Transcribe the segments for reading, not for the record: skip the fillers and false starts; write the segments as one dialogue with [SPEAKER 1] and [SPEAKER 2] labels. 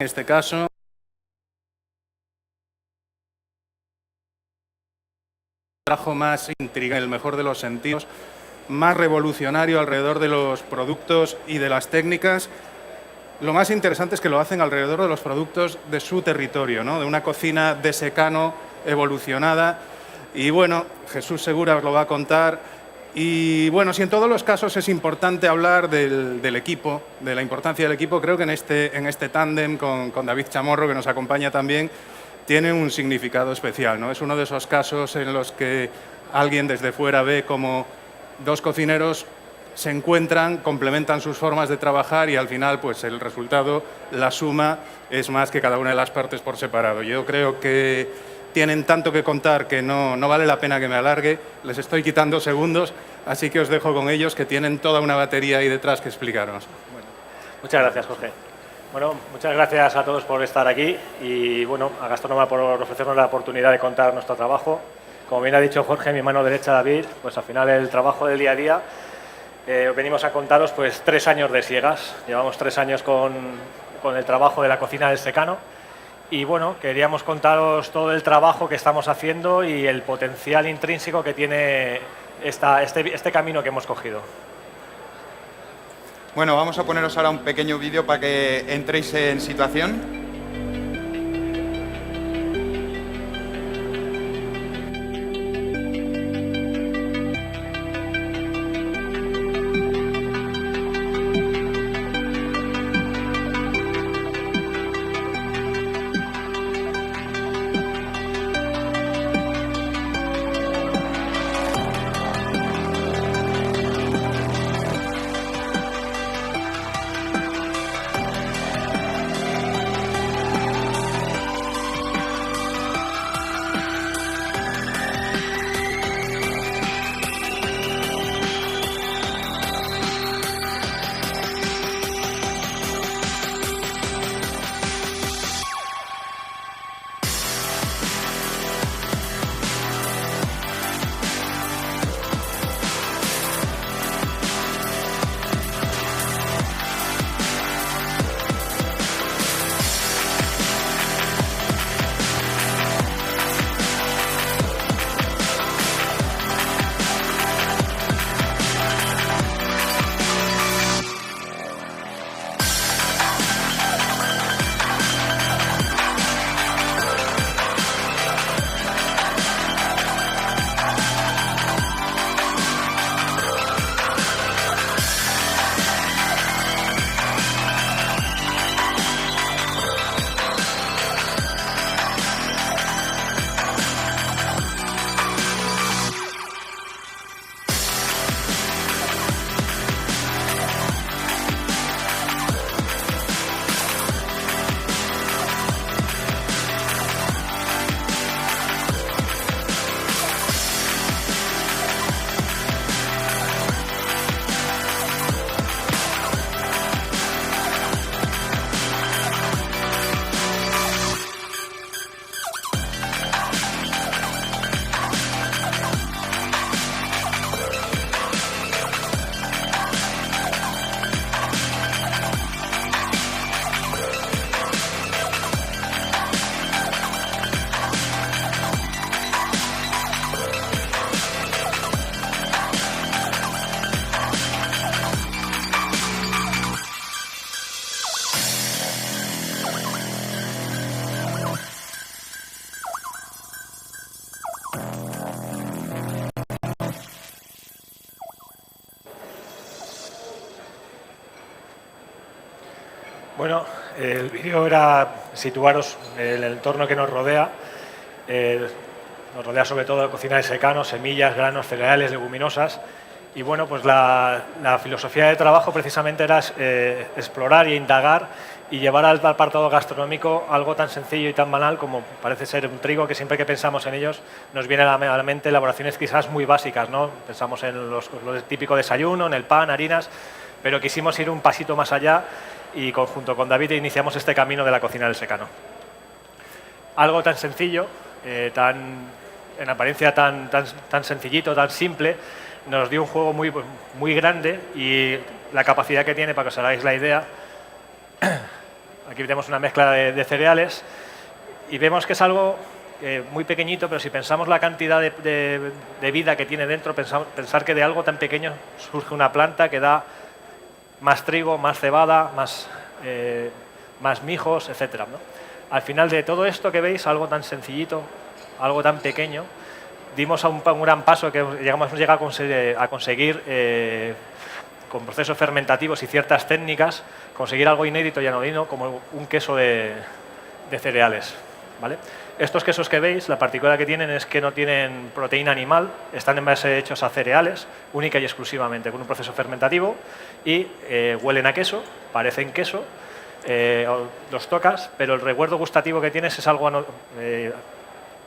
[SPEAKER 1] este caso. Trabajo más intriga, en el mejor de los sentidos, más revolucionario alrededor de los productos y de las técnicas. Lo más interesante es que lo hacen alrededor de los productos de su territorio, ¿no? De una cocina de secano evolucionada. Y bueno, Jesús Segura os lo va a contar. Y bueno, si en todos los casos es importante hablar del equipo, de la importancia del equipo, creo que en este tándem con David Chamorro, que nos acompaña también, tiene un significado especial, ¿no? Es uno de esos casos en los que alguien desde fuera ve como dos cocineros se encuentran, complementan sus formas de trabajar y al final pues el resultado, la suma, es más que cada una de las partes por separado. Yo creo que tienen tanto que contar que no vale la pena que me alargue, les estoy quitando segundos, así que os dejo con ellos, que tienen toda una batería ahí detrás que explicaros.
[SPEAKER 2] Bueno, muchas gracias, Jorge. Bueno, muchas gracias a todos por estar aquí y bueno, a Gastronoma por ofrecernos la oportunidad de contar nuestro trabajo. Como bien ha dicho Jorge, mi mano derecha David, pues al final el trabajo del día a día, venimos a contaros pues 3 años de Siegas. Llevamos 3 años con el trabajo de la cocina del secano y bueno, queríamos contaros todo el trabajo que estamos haciendo y el potencial intrínseco que tiene este camino que hemos cogido.
[SPEAKER 3] Bueno, vamos a poneros ahora un pequeño vídeo para que entréis en situación.
[SPEAKER 2] Bueno, el vídeo era situaros en el entorno que nos rodea. Nos rodea sobre todo cocina de secano, semillas, granos, cereales, leguminosas. Y bueno, pues la filosofía de trabajo precisamente era explorar e indagar y llevar al apartado gastronómico algo tan sencillo y tan banal como parece ser un trigo, que siempre que pensamos en ellos nos viene a la mente elaboraciones quizás muy básicas, ¿no? Pensamos en lo típico desayuno, en el pan, harinas, pero quisimos ir un pasito más allá y junto con David iniciamos este camino de la cocina del secano. Algo tan sencillo, en apariencia tan sencillito, tan simple, nos dio un juego muy grande y la capacidad que tiene, para que os hagáis la idea, aquí tenemos una mezcla de cereales y vemos que es algo muy pequeñito, pero si pensamos la cantidad de vida que tiene dentro, pensar que de algo tan pequeño surge una planta que da más trigo, más cebada, más mijos, etc., ¿no? Al final de todo esto que veis, algo tan sencillito, algo tan pequeño, dimos un gran paso que hemos llegado a conseguir con procesos fermentativos y ciertas técnicas, conseguir algo inédito y anodino como un queso de cereales, ¿vale? Estos quesos que veis, la particularidad que tienen es que no tienen proteína animal, están en base hechos a cereales, única y exclusivamente, con un proceso fermentativo y huelen a queso, parecen queso, los tocas, pero el recuerdo gustativo que tienes es algo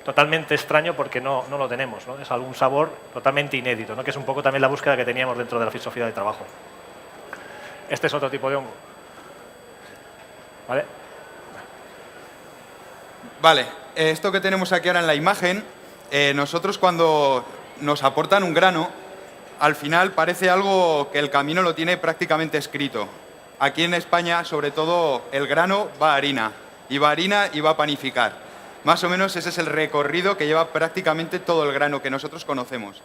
[SPEAKER 2] totalmente extraño porque no lo tenemos, ¿no? Es algún sabor totalmente inédito, ¿no? Que es un poco también la búsqueda que teníamos dentro de la filosofía de trabajo. Este es otro tipo de hongo, ¿vale?
[SPEAKER 3] Vale, esto que tenemos aquí ahora en la imagen, nosotros cuando nos aportan un grano, al final parece algo que el camino lo tiene prácticamente escrito. Aquí en España, sobre todo, el grano va a harina y va a panificar. Más o menos ese es el recorrido que lleva prácticamente todo el grano que nosotros conocemos.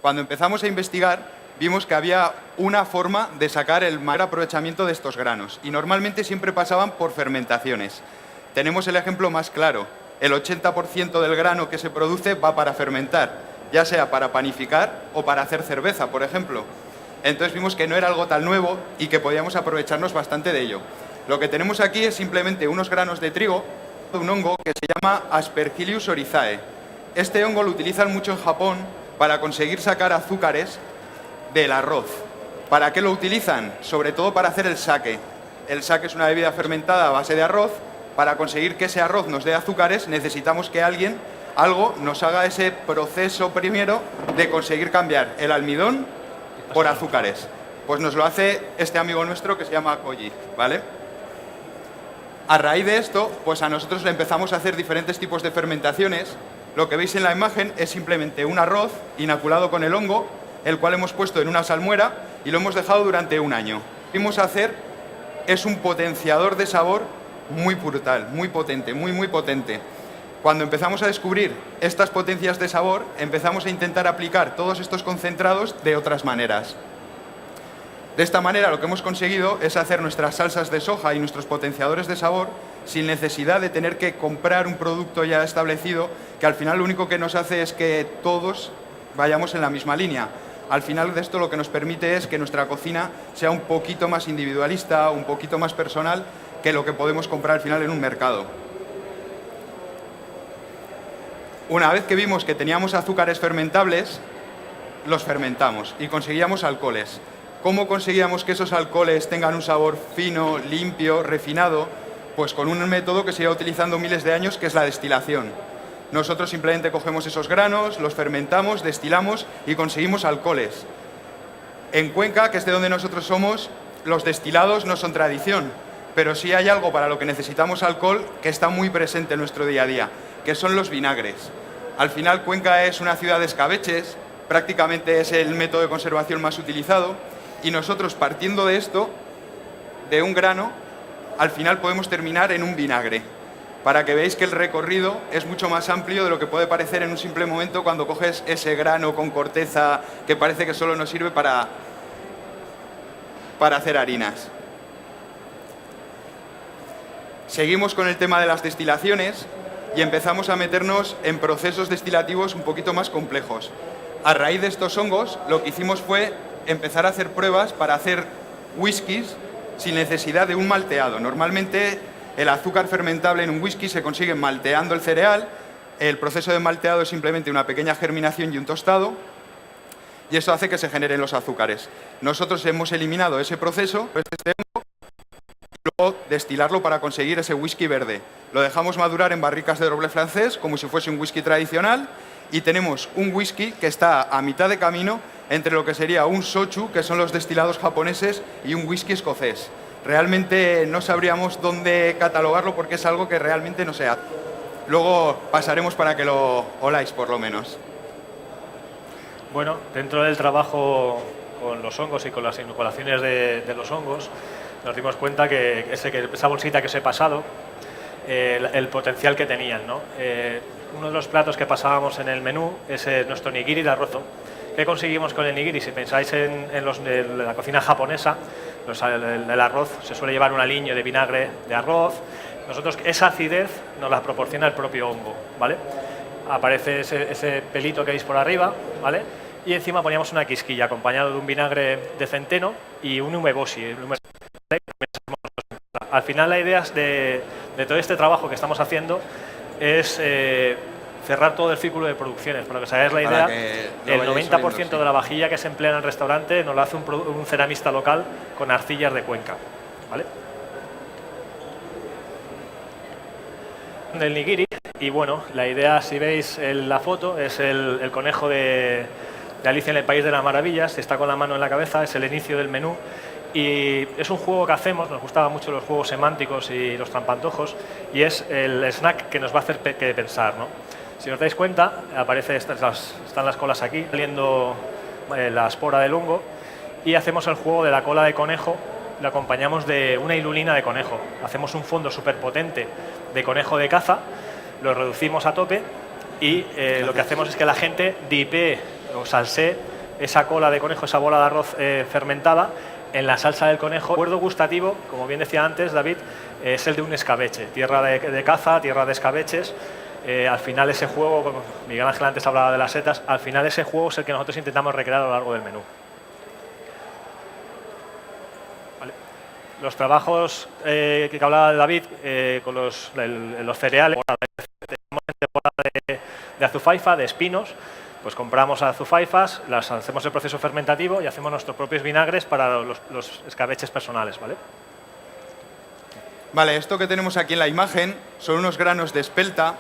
[SPEAKER 3] Cuando empezamos a investigar, vimos que había una forma de sacar el mayor aprovechamiento de estos granos y normalmente siempre pasaban por fermentaciones. Tenemos el ejemplo más claro. El 80% del grano que se produce va para fermentar, ya sea para panificar o para hacer cerveza, por ejemplo. Entonces vimos que no era algo tan nuevo y que podíamos aprovecharnos bastante de ello. Lo que tenemos aquí es simplemente unos granos de trigo de un hongo que se llama Aspergillus oryzae. Este hongo lo utilizan mucho en Japón para conseguir sacar azúcares del arroz. ¿Para qué lo utilizan? Sobre todo para hacer el sake. El sake es una bebida fermentada a base de arroz. Para conseguir que ese arroz nos dé azúcares, necesitamos que algo nos haga ese proceso primero de conseguir cambiar el almidón por azúcares. Pues nos lo hace este amigo nuestro que se llama Koji, ¿vale? A raíz de esto, pues a nosotros le empezamos a hacer diferentes tipos de fermentaciones. Lo que veis en la imagen es simplemente un arroz inoculado con el hongo, el cual hemos puesto en una salmuera y lo hemos dejado durante un año. Lo que vamos a hacer es un potenciador de sabor muy brutal, muy potente, muy potente. Cuando empezamos a descubrir estas potencias de sabor, empezamos a intentar aplicar todos estos concentrados de otras maneras. De esta manera lo que hemos conseguido es hacer nuestras salsas de soja y nuestros potenciadores de sabor sin necesidad de tener que comprar un producto ya establecido, que al final lo único que nos hace es que todos vayamos en la misma línea. Al final de esto lo que nos permite es que nuestra cocina sea un poquito más individualista, un poquito más personal que lo que podemos comprar al final en un mercado. Una vez que vimos que teníamos azúcares fermentables, los fermentamos y conseguíamos alcoholes. ¿Cómo conseguíamos que esos alcoholes tengan un sabor fino, limpio, refinado? Pues con un método que se lleva utilizando miles de años, que es la destilación. Nosotros simplemente cogemos esos granos, los fermentamos, destilamos y conseguimos alcoholes. En Cuenca, que es de donde nosotros somos, los destilados no son tradición, pero sí hay algo para lo que necesitamos alcohol que está muy presente en nuestro día a día, que son los vinagres. Al final, Cuenca es una ciudad de escabeches, prácticamente es el método de conservación más utilizado, y nosotros, partiendo de esto, de un grano, al final podemos terminar en un vinagre, para que veáis que el recorrido es mucho más amplio de lo que puede parecer en un simple momento cuando coges ese grano con corteza que parece que solo nos sirve para hacer harinas. Seguimos con el tema de las destilaciones y empezamos a meternos en procesos destilativos un poquito más complejos. A raíz de estos hongos, lo que hicimos fue empezar a hacer pruebas para hacer whiskies sin necesidad de un malteado. Normalmente el azúcar fermentable en un whisky se consigue malteando el cereal. El proceso de malteado es simplemente una pequeña germinación y un tostado, y eso hace que se generen los azúcares. Nosotros hemos eliminado ese proceso, y luego destilarlo para conseguir ese whisky verde. Lo dejamos madurar en barricas de roble francés, como si fuese un whisky tradicional, y tenemos un whisky que está a mitad de camino entre lo que sería un shochu, que son los destilados japoneses, y un whisky escocés. Realmente no sabríamos dónde catalogarlo porque es algo que realmente no se hace. Luego pasaremos para que lo oláis, por lo menos.
[SPEAKER 2] Bueno, dentro del trabajo con los hongos y con las inoculaciones de los hongos, nos dimos cuenta que esa bolsita que os he pasado, el potencial que tenían, ¿no? Uno de los platos que pasábamos en el menú es nuestro nigiri de arroz. ¿Qué conseguimos con el nigiri? Si pensáis en la cocina japonesa, el arroz se suele llevar un aliño de vinagre de arroz. Nosotros esa acidez nos la proporciona el propio hongo, ¿vale? Aparece ese pelito que veis por arriba, ¿vale? Y encima poníamos una quisquilla acompañado de un vinagre de centeno y un umeboshi. Al final la idea de todo este trabajo que estamos haciendo es cerrar todo el círculo de producciones. Para que os hagáis la idea, el 90% de la vajilla que se emplea en el restaurante nos lo hace un ceramista local con arcillas de Cuenca, ¿vale? Del nigiri, y bueno, la idea, si veis la foto, es el conejo de Alicia en el País de las Maravillas, está con la mano en la cabeza, es el inicio del menú. Y es un juego que hacemos, nos gustaban mucho los juegos semánticos y los trampantojos, y es el snack que nos va a hacer pensar, ¿no? Si os dais cuenta, están las colas aquí, saliendo la espora del hongo, y hacemos el juego de la cola de conejo, lo acompañamos de una ilulina de conejo. Hacemos un fondo súper potente de conejo de caza, lo reducimos a tope, y lo que hacemos es que la gente dipee o salsee esa cola de conejo, esa bola de arroz fermentada, en la salsa del conejo. El recuerdo gustativo, como bien decía antes David, es el de un escabeche, tierra de caza, tierra de escabeches. Al final ese juego, como Miguel Ángel antes hablaba de las setas, al final ese juego es el que nosotros intentamos recrear a lo largo del menú. ¿Vale? Los trabajos que hablaba David con los cereales, en temporada de azufaifa, de espinos, pues compramos azufaifas, las hacemos el proceso fermentativo y hacemos nuestros propios vinagres para los escabeches personales, ¿vale?
[SPEAKER 3] Vale, esto que tenemos aquí en la imagen son unos granos de espelta.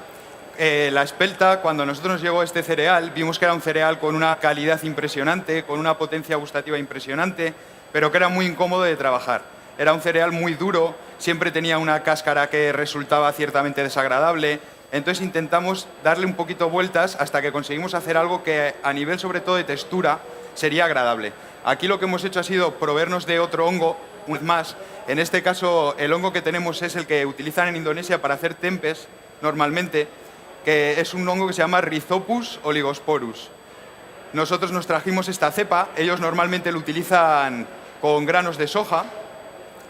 [SPEAKER 3] La espelta, cuando a nosotros nos llegó este cereal, vimos que era un cereal con una calidad impresionante, con una potencia gustativa impresionante, pero que era muy incómodo de trabajar. Era un cereal muy duro, siempre tenía una cáscara que resultaba ciertamente desagradable. Entonces intentamos darle un poquito vueltas hasta que conseguimos hacer algo que a nivel sobre todo de textura sería agradable. Aquí lo que hemos hecho ha sido proveernos de otro hongo, una vez más. En este caso el hongo que tenemos es el que utilizan en Indonesia para hacer tempes normalmente, que es un hongo que se llama Rhizopus oligosporus. Nosotros nos trajimos esta cepa, ellos normalmente lo utilizan con granos de soja.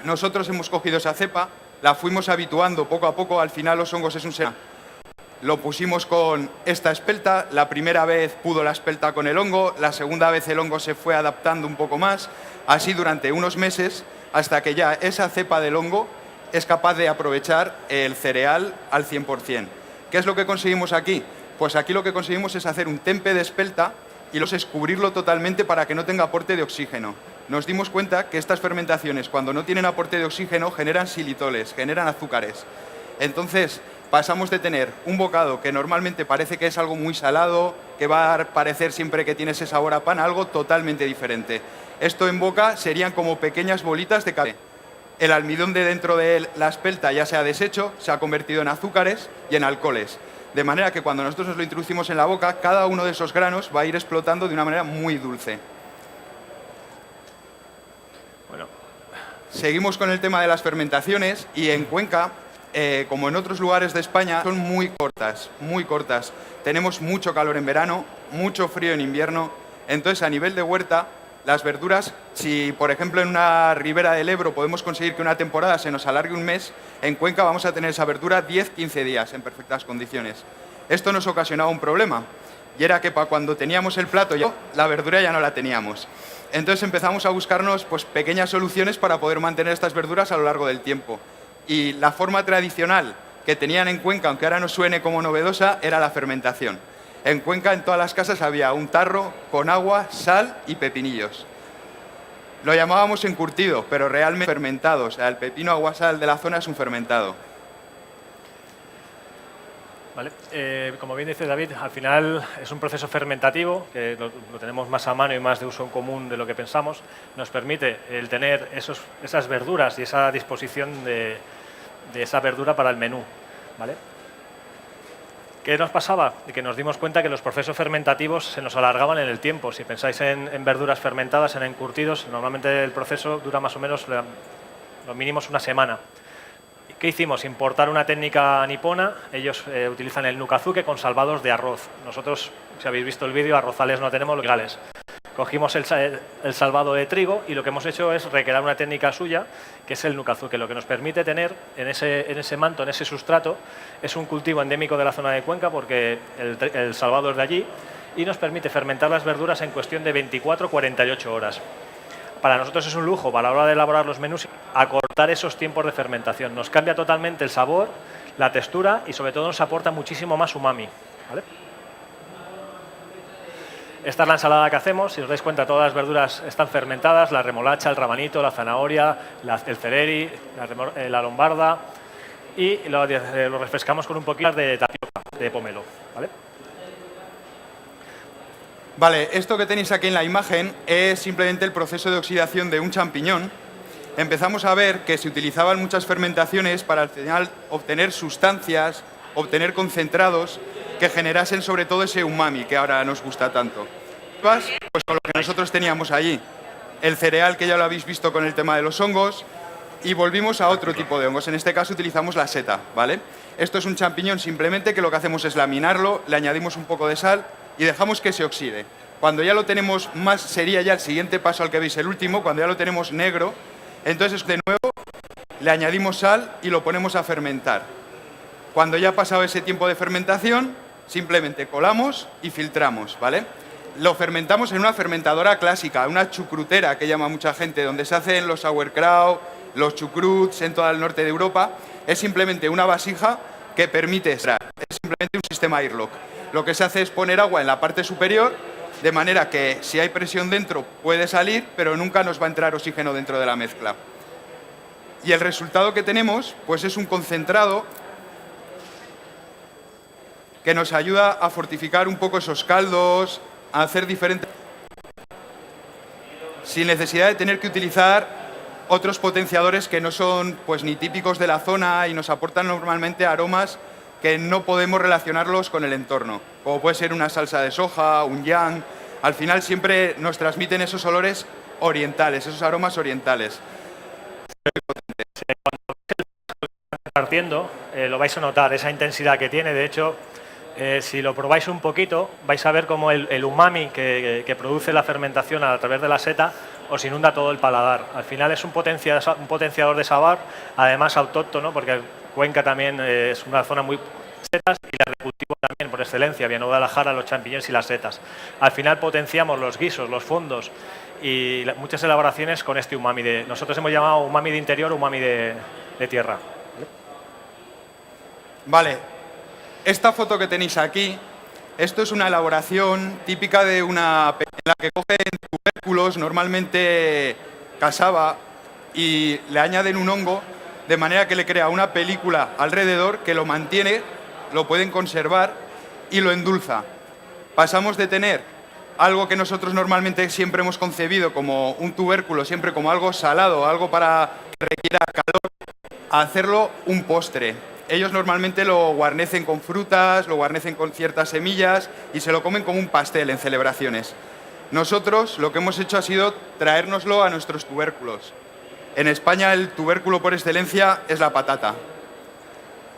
[SPEAKER 3] Nosotros hemos cogido esa cepa, la fuimos habituando poco a poco, al final los hongos es un ser. Lo pusimos con esta espelta, la primera vez pudo la espelta con el hongo, la segunda vez el hongo se fue adaptando un poco más, así durante unos meses, hasta que ya esa cepa del hongo es capaz de aprovechar el cereal al 100%. ¿Qué es lo que conseguimos aquí? Pues aquí lo que conseguimos es hacer un tempe de espelta y es cubrirlo totalmente para que no tenga aporte de oxígeno. Nos dimos cuenta que estas fermentaciones, cuando no tienen aporte de oxígeno, generan xilitoles, generan azúcares. Entonces, pasamos de tener un bocado que normalmente parece que es algo muy salado, que va a parecer siempre que tiene ese sabor a pan, a algo totalmente diferente. Esto en boca serían como pequeñas bolitas de café. El almidón de dentro de la espelta ya se ha deshecho, se ha convertido en azúcares y en alcoholes. De manera que cuando nosotros nos lo introducimos en la boca, cada uno de esos granos va a ir explotando de una manera muy dulce.
[SPEAKER 2] Bueno,
[SPEAKER 3] seguimos con el tema de las fermentaciones y en Cuenca, como en otros lugares de España, son muy cortas, muy cortas. Tenemos mucho calor en verano, mucho frío en invierno. Entonces, a nivel de huerta, las verduras, si por ejemplo en una ribera del Ebro podemos conseguir que una temporada se nos alargue un mes, en Cuenca vamos a tener esa verdura 10-15 días en perfectas condiciones. Esto nos ocasionaba un problema, y era que para cuando teníamos el plato, la verdura ya no la teníamos. Entonces empezamos a buscarnos pues, pequeñas soluciones para poder mantener estas verduras a lo largo del tiempo. Y la forma tradicional que tenían en Cuenca, aunque ahora nos suene como novedosa, era la fermentación. En Cuenca, en todas las casas, había un tarro con agua, sal y pepinillos. Lo llamábamos encurtido, pero realmente fermentado. O sea, el pepino aguasal de la zona es un fermentado.
[SPEAKER 2] ¿Vale? Como bien dice David, al final es un proceso fermentativo, que lo tenemos más a mano y más de uso en común de lo que pensamos. Nos permite el tener esas verduras y esa disposición de esa verdura para el menú, ¿vale? ¿Qué nos pasaba? Que nos dimos cuenta que los procesos fermentativos se nos alargaban en el tiempo. Si pensáis en verduras fermentadas, en encurtidos, normalmente el proceso dura más o menos lo mínimo es una semana. ¿Qué hicimos? Importar una técnica nipona. Ellos utilizan el nukazuke con salvados de arroz. Nosotros, si habéis visto el vídeo, arrozales no tenemos, legales. Cogimos el salvado de trigo y lo que hemos hecho es recrear una técnica suya, que es el nukazuke. Lo que nos permite tener en ese manto, en ese sustrato, es un cultivo endémico de la zona de Cuenca, porque el salvado es de allí, y nos permite fermentar las verduras en cuestión de 24-48 horas. Para nosotros es un lujo, para la hora de elaborar los menús, acortar esos tiempos de fermentación. Nos cambia totalmente el sabor, la textura y sobre todo nos aporta muchísimo más umami, ¿vale? Esta es la ensalada que hacemos. Si os dais cuenta, todas las verduras están fermentadas: la remolacha, el rabanito, la zanahoria, el celeri, la lombarda, y lo refrescamos con un poquito de tapioca, de pomelo, ¿vale?
[SPEAKER 3] Vale, esto que tenéis aquí en la imagen es simplemente el proceso de oxidación de un champiñón. Empezamos a ver que se utilizaban muchas fermentaciones para al final obtener sustancias, obtener concentrados que generasen sobre todo ese umami que ahora nos gusta tanto. Pues con lo que nosotros teníamos allí, el cereal, que ya lo habéis visto con el tema de los hongos, y volvimos a otro tipo de hongos. En este caso utilizamos la seta, ¿vale? Esto es un champiñón simplemente que lo que hacemos es laminarlo, le añadimos un poco de sal y dejamos que se oxide. Cuando ya lo tenemos más, sería ya el siguiente paso al que veis, el último, cuando ya lo tenemos negro, entonces de nuevo le añadimos sal y lo ponemos a fermentar. Cuando ya ha pasado ese tiempo de fermentación, simplemente colamos y filtramos, ¿vale? Lo fermentamos en una fermentadora clásica, una chucrutera que llama mucha gente, donde se hacen los sauerkraut, los chucruts en todo el norte de Europa. Es simplemente una vasija que permite extraer. Es simplemente un sistema airlock. Lo que se hace es poner agua en la parte superior, de manera que si hay presión dentro puede salir, pero nunca nos va a entrar oxígeno dentro de la mezcla. Y el resultado que tenemos, pues es un concentrado que nos ayuda a fortificar un poco esos caldos, a hacer diferentes, sin necesidad de tener que utilizar otros potenciadores que no son pues ni típicos de la zona y nos aportan normalmente aromas que no podemos relacionarlos con el entorno, como puede ser una salsa de soja, un yang. Al final siempre nos transmiten esos olores orientales, esos aromas orientales.
[SPEAKER 2] Partiendo, lo vais a notar, esa intensidad que tiene. De hecho, si lo probáis un poquito, vais a ver cómo el umami que produce la fermentación a través de la seta os inunda todo el paladar. Al final es un potenciador de sabor, además autóctono, porque Cuenca también es una zona muy setas y la de cultivo también por excelencia, Villanueva de la Jara, los champiñones y las setas. Al final potenciamos los guisos, los fondos y muchas elaboraciones con este umami. Nosotros hemos llamado umami de interior, umami de tierra.
[SPEAKER 3] Vale, esta foto que tenéis aquí, esto es una elaboración típica de en la que cogen tubérculos, normalmente cassava, y le añaden un hongo, de manera que le crea una película alrededor que lo mantiene, lo pueden conservar y lo endulza. Pasamos de tener algo que nosotros normalmente siempre hemos concebido como un tubérculo, siempre como algo salado, algo para que requiera calor, a hacerlo un postre. Ellos normalmente lo guarnecen con frutas, lo guarnecen con ciertas semillas y se lo comen como un pastel en celebraciones. Nosotros lo que hemos hecho ha sido traérnoslo a nuestros tubérculos. En España el tubérculo por excelencia es la patata.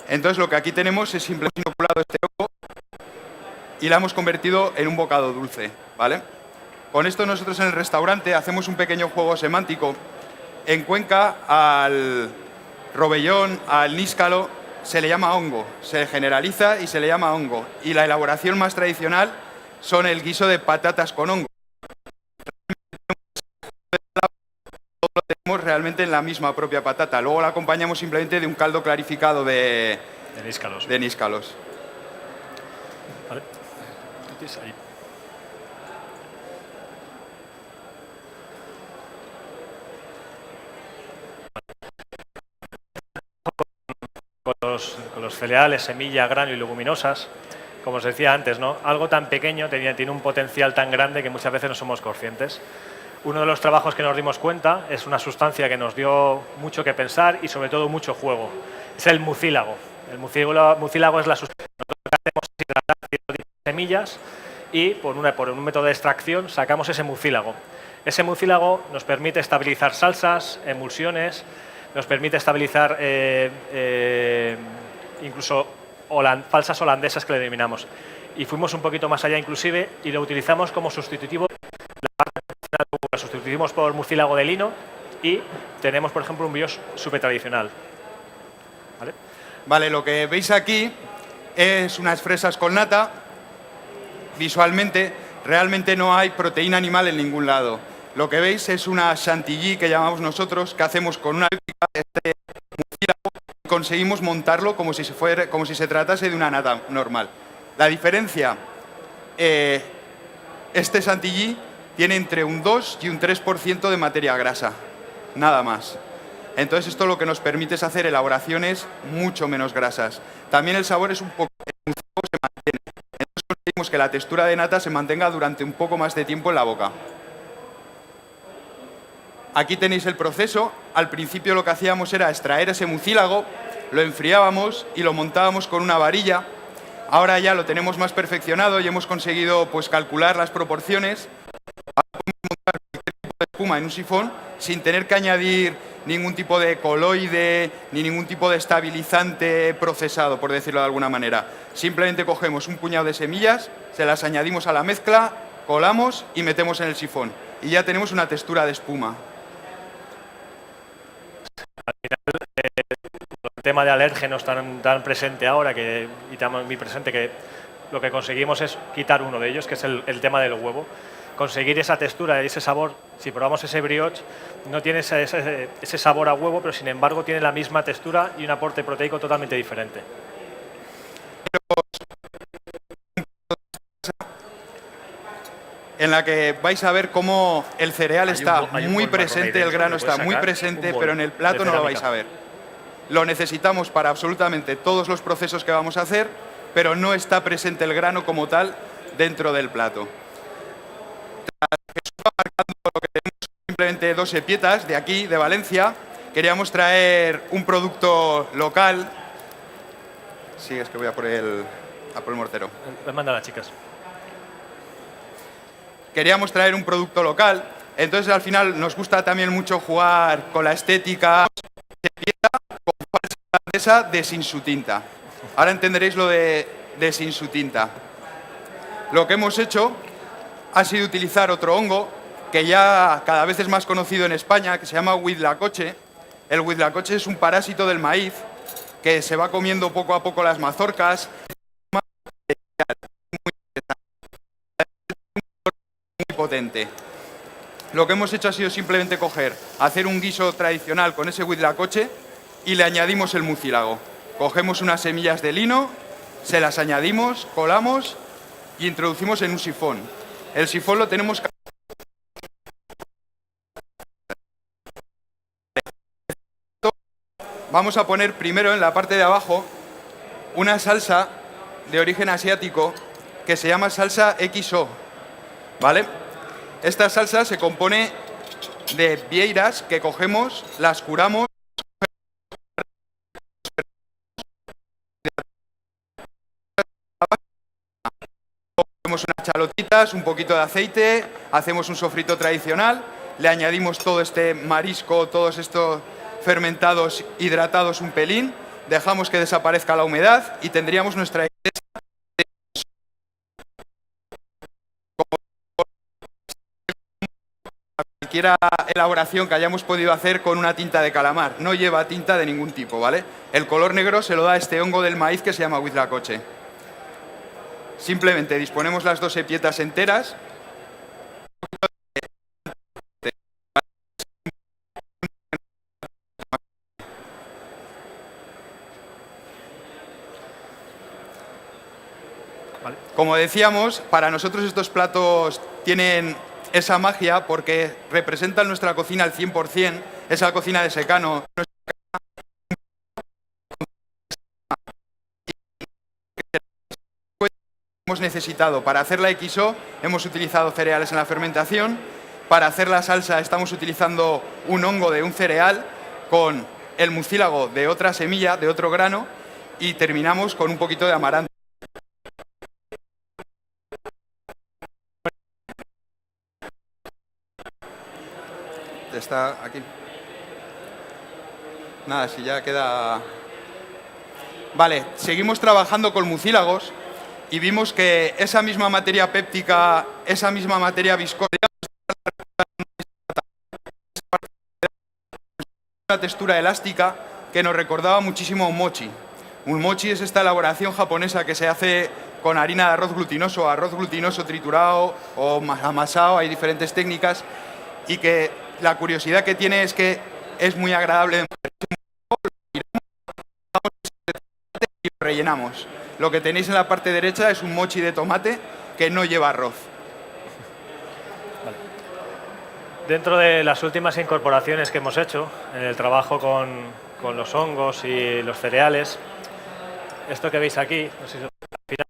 [SPEAKER 3] Entonces lo que aquí tenemos es simplemente inoculado este hongo y la hemos convertido en un bocado dulce, ¿vale? Con esto nosotros en el restaurante hacemos un pequeño juego semántico. En Cuenca al rovellón, al níscalo, se le llama hongo, se generaliza y se le llama hongo. Y la elaboración más tradicional son el guiso de patatas con hongo. Todo lo tenemos realmente en la misma propia patata. Luego la acompañamos simplemente de un caldo clarificado de níscalos.
[SPEAKER 2] Vale. Ahí. Con los cereales, semillas, grano y leguminosas, como os decía antes, ¿no? Algo tan pequeño tiene un potencial tan grande que muchas veces no somos conscientes. Uno de los trabajos que nos dimos cuenta es una sustancia que nos dio mucho que pensar y sobre todo mucho juego. Es el mucílago. El mucílago es la sustancia que hacemos es hidratar semillas y por un método de extracción sacamos ese mucílago. Ese mucílago nos permite estabilizar salsas, emulsiones, nos permite estabilizar incluso falsas holandesas que le denominamos. Y fuimos un poquito más allá inclusive y lo utilizamos como sustitutivo. Lo sustituimos por murciélago de lino y tenemos, por ejemplo, un brioche súper tradicional. ¿Vale?
[SPEAKER 3] Vale, lo que veis aquí es unas fresas con nata. Visualmente, realmente no hay proteína animal en ningún lado. Lo que veis es una chantilly que llamamos nosotros, que hacemos con una este murciélago y conseguimos montarlo como si se tratase de una nata normal. La diferencia, este chantilly tiene entre un 2 y un 3% de materia grasa, nada más. Entonces esto lo que nos permite es hacer elaboraciones mucho menos grasas. También el sabor es un poco, el sabor se mantiene. Entonces conseguimos que la textura de nata se mantenga durante un poco más de tiempo en la boca. Aquí tenéis el proceso. Al principio lo que hacíamos era extraer ese mucílago, lo enfriábamos y lo montábamos con una varilla. Ahora ya lo tenemos más perfeccionado y hemos conseguido pues, calcular las proporciones. Ahora podemos montar cualquier tipo de espuma en un sifón sin tener que añadir ningún tipo de coloide ni ningún tipo de estabilizante procesado, por decirlo de alguna manera. Simplemente cogemos un puñado de semillas, se las añadimos a la mezcla, colamos y metemos en el sifón. Y ya tenemos una textura de espuma.
[SPEAKER 2] Al final, el tema de alérgenos tan presente ahora y tan muy presente que lo que conseguimos es quitar uno de ellos, que es el tema del huevo. Conseguir esa textura y ese sabor, si probamos ese brioche, no tiene ese sabor a huevo, pero sin embargo tiene la misma textura y un aporte proteico totalmente diferente.
[SPEAKER 3] En la que vais a ver cómo el cereal está muy presente, el grano está muy presente, pero en el plato no lo vais a ver. Lo necesitamos para absolutamente todos los procesos que vamos a hacer, pero no está presente el grano como tal dentro del plato. Lo que tenemos son simplemente 2 epietas de aquí, de Valencia. Queríamos traer un producto local. Sí, es que voy a por el mortero.
[SPEAKER 2] Les manda a las chicas.
[SPEAKER 3] Queríamos traer un producto local, entonces al final nos gusta también mucho jugar con la estética con falsa holandesa de sin su tinta. Ahora entenderéis lo de sin su tinta. Lo que hemos hecho ha sido utilizar otro hongo que ya cada vez es más conocido en España, que se llama huitlacoche. El huitlacoche es un parásito del maíz que se va comiendo poco a poco las mazorcas. Muy potente. Lo que hemos hecho ha sido simplemente hacer un guiso tradicional con ese huitlacoche y le añadimos el mucílago. Cogemos unas semillas de lino, se las añadimos, colamos y introducimos en un sifón. El sifón lo tenemos. Vamos a poner primero en la parte de abajo una salsa de origen asiático que se llama salsa XO, ¿vale? Esta salsa se compone de vieiras que cogemos, las curamos, cogemos unas chalotitas, un poquito de aceite, hacemos un sofrito tradicional, le añadimos todo este marisco, todos estos fermentados, hidratados un pelín, dejamos que desaparezca la humedad y tendríamos nuestra cualquier elaboración que hayamos podido hacer con una tinta de calamar. No lleva tinta de ningún tipo, ¿vale? El color negro se lo da este hongo del maíz que se llama huitlacoche. Simplemente disponemos las 2 epietas enteras. Como decíamos, para nosotros estos platos tienen esa magia porque representan nuestra cocina al 100%, esa cocina de secano. Hemos necesitado para hacer la XO, hemos utilizado cereales en la fermentación. Para hacer la salsa estamos utilizando un hongo de un cereal con el mucílago de otra semilla, de otro grano, y terminamos con un poquito de amaranto. Está aquí. Nada, si ya queda... Vale, seguimos trabajando con mucílagos y vimos que esa misma materia péptica, esa misma materia viscosa, una textura elástica que nos recordaba muchísimo a un mochi. Un mochi es esta elaboración japonesa que se hace con harina de arroz glutinoso triturado o amasado, hay diferentes técnicas, y que la curiosidad que tiene es que es muy agradable y lo rellenamos. Lo que tenéis en la parte derecha es un mochi de tomate que no lleva arroz.
[SPEAKER 2] Dentro de las últimas incorporaciones que hemos hecho en el trabajo con los hongos y los cereales, esto que veis aquí, no sé si al final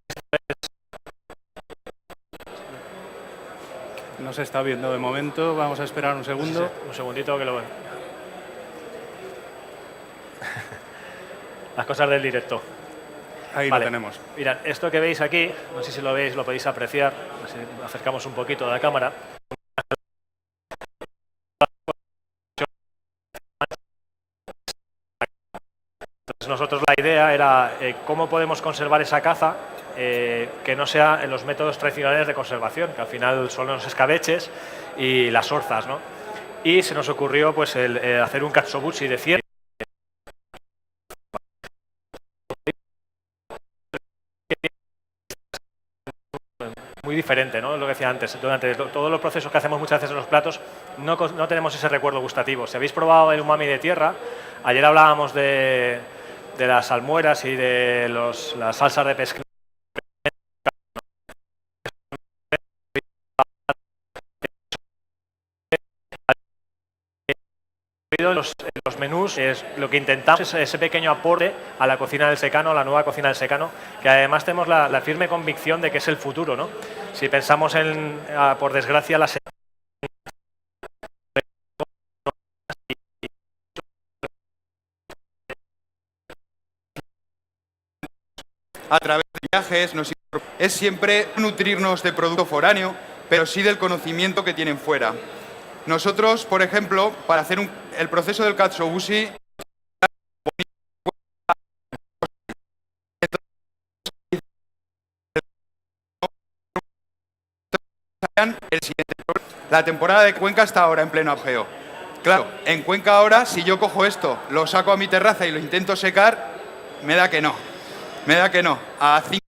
[SPEAKER 1] No se está viendo de momento, vamos a esperar un segundo.
[SPEAKER 2] sí, un segundito que lo veo. Las cosas del directo.
[SPEAKER 1] Ahí
[SPEAKER 2] Vale.
[SPEAKER 1] lo tenemos.
[SPEAKER 2] Mirad, esto que veis aquí, no sé si lo veis, lo podéis apreciar, si acercamos un poquito a la cámara. Entonces nosotros la idea era cómo podemos conservar esa caza que no sea en los métodos tradicionales de conservación, que al final son los escabeches y las orzas, ¿no? Y se nos ocurrió pues hacer un katsuobushi de cierre. Muy diferente, ¿no? Lo que decía antes, durante todos los procesos que hacemos muchas veces en los platos no tenemos ese recuerdo gustativo. Si habéis probado el umami de tierra, ayer hablábamos de las salmueras y de las salsas de pescado. Los menús, lo que intentamos es ese pequeño aporte a la cocina del secano, a la nueva cocina del secano, que además tenemos la firme convicción de que es el futuro, ¿no? Si pensamos en, por desgracia,
[SPEAKER 3] A través de viajes, es siempre nutrirnos de producto foráneo, pero sí del conocimiento que tienen fuera. Nosotros, por ejemplo, para hacer el proceso del katsuobushi, el siguiente. La temporada de Cuenca está ahora en pleno apogeo. Claro, en Cuenca ahora, si yo cojo esto, lo saco a mi terraza y lo intento secar, me da que no. Me da que no. A 5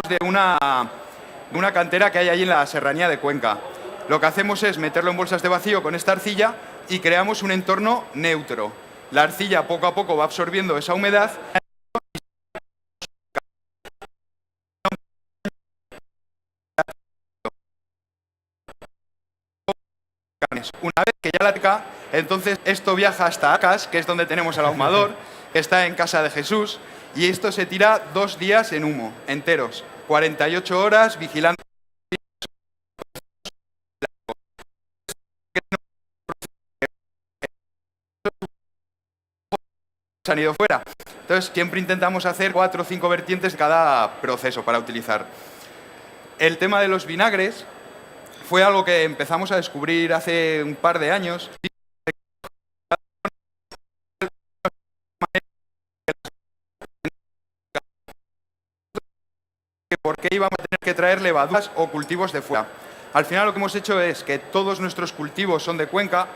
[SPEAKER 3] de una cantera que hay ahí en la serranía de Cuenca. Lo que hacemos es meterlo en bolsas de vacío con esta arcilla y creamos un entorno neutro. La arcilla poco a poco va absorbiendo esa humedad. Una vez que ya la teca, entonces esto viaja hasta Acas, que es donde tenemos al ahumador, que está en casa de Jesús, y esto se tira 2 días en humo, enteros, 48 horas vigilando. Se han ido fuera. Entonces siempre intentamos hacer 4 o 5 vertientes de cada proceso para utilizar. El tema de los vinagres fue algo que empezamos a descubrir hace un par de años. ¿Por qué íbamos a tener que traer levaduras o cultivos de fuera? Al final lo que hemos hecho es que todos nuestros cultivos son de Cuenca,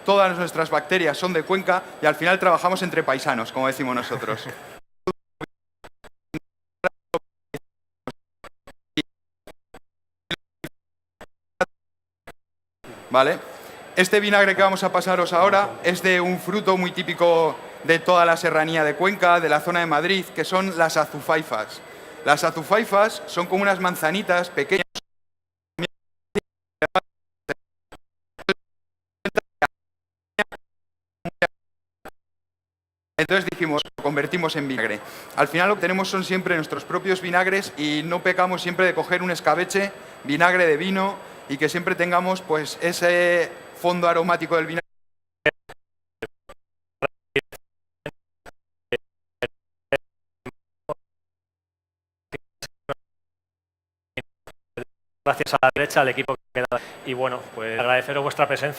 [SPEAKER 3] todas nuestras bacterias son de Cuenca y al final trabajamos entre paisanos, como decimos nosotros. ¿Vale? Este vinagre que vamos a pasaros ahora es de un fruto muy típico de toda la serranía de Cuenca, de la zona de Madrid, que son las azufaifas. Las azufaifas son como unas manzanitas pequeñas. Entonces dijimos, lo convertimos en vinagre. Al final lo que tenemos son siempre nuestros propios vinagres y no pecamos siempre de coger un escabeche, vinagre de vino y que siempre tengamos pues ese fondo aromático del vinagre.
[SPEAKER 2] gracias a la derecha, al equipo que queda. Y bueno, pues agradeceros vuestra presencia.